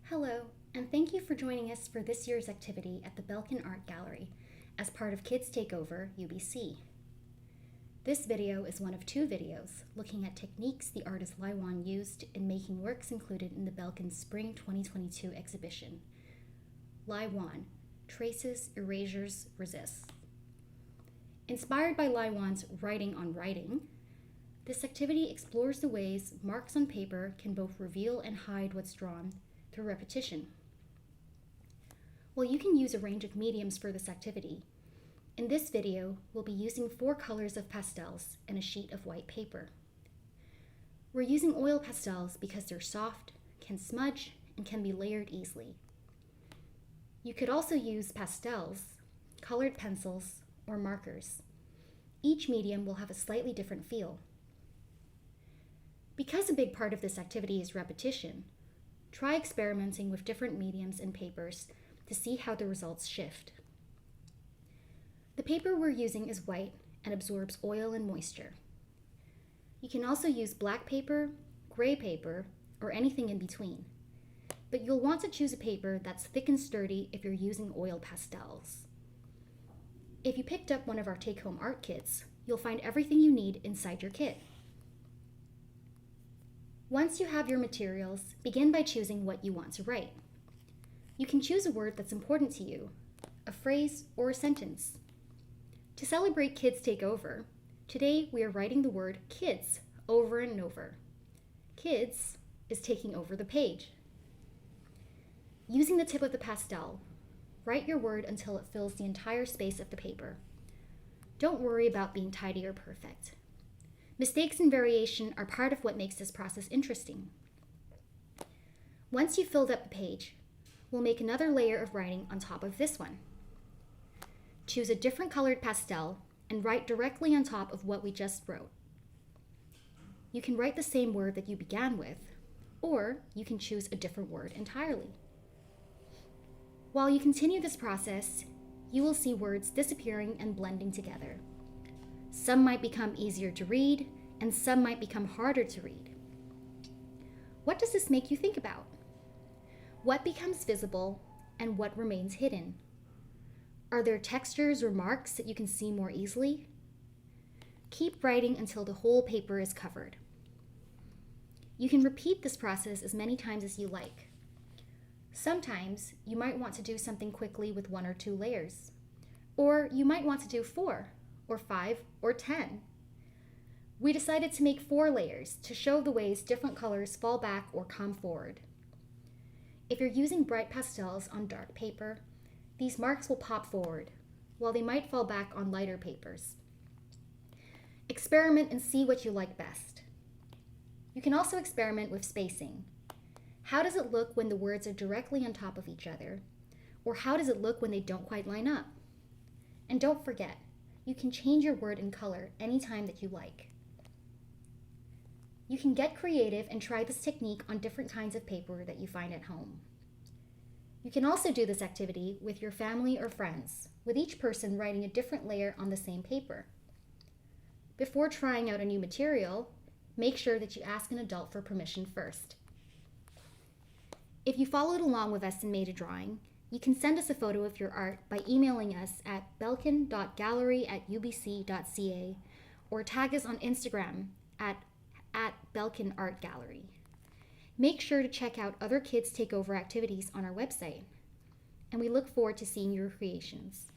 Hello, and thank you for joining us for this year's activity at the Belkin Art Gallery as part of Kids Takeover UBC. This video is one of two videos looking at techniques the artist Laiwan used in making works included in the Belkin Spring 2022 exhibition. Laiwan, Traces, Erasures, Resist. Inspired by Laiwan's writing on writing, this activity explores the ways marks on paper can both reveal and hide what's drawn through repetition. While you can use a range of mediums for this activity, in this video we'll be using 4 colors of pastels and a sheet of white paper. We're using oil pastels because they're soft, can smudge, and can be layered easily. You could also use pastels, colored pencils, or markers. Each medium will have a slightly different feel. Because a big part of this activity is repetition, try experimenting with different mediums and papers to see how the results shift. The paper we're using is white and absorbs oil and moisture. You can also use black paper, gray paper, or anything in between, but you'll want to choose a paper that's thick and sturdy if you're using oil pastels. If you picked up one of our take-home art kits, you'll find everything you need inside your kit. Once you have your materials, begin by choosing what you want to write. You can choose a word that's important to you, a phrase, or a sentence. To celebrate Kids Takeover, today we are writing the word kids over and over. Kids is taking over the page. Using the tip of the pastel, write your word until it fills the entire space of the paper. Don't worry about being tidy or perfect. Mistakes and variation are part of what makes this process interesting. Once you've filled up the page, we'll make another layer of writing on top of this one. Choose a different colored pastel and write directly on top of what we just wrote. You can write the same word that you began with, or you can choose a different word entirely. While you continue this process, you will see words disappearing and blending together. Some might become easier to read, and some might become harder to read. What does this make you think about? What becomes visible, and what remains hidden? Are there textures or marks that you can see more easily? Keep writing until the whole paper is covered. You can repeat this process as many times as you like. Sometimes you might want to do something quickly with 1 or 2 layers, or you might want to do 4, or 5, or 10. We decided to make 4 layers to show the ways different colors fall back or come forward. If you're using bright pastels on dark paper, these marks will pop forward, while they might fall back on lighter papers. Experiment and see what you like best. You can also experiment with spacing. How does it look when the words are directly on top of each other? Or how does it look when they don't quite line up? And don't forget, you can change your word in color anytime that you like. You can get creative and try this technique on different kinds of paper that you find at home. You can also do this activity with your family or friends, with each person writing a different layer on the same paper. Before trying out a new material, make sure that you ask an adult for permission first. If you followed along with us and made a drawing, you can send us a photo of your art by emailing us at belkin.gallery@ubc.ca or tag us on Instagram at Belkin Art Gallery. Make sure to check out other Kids Takeover activities on our website, and we look forward to seeing your creations.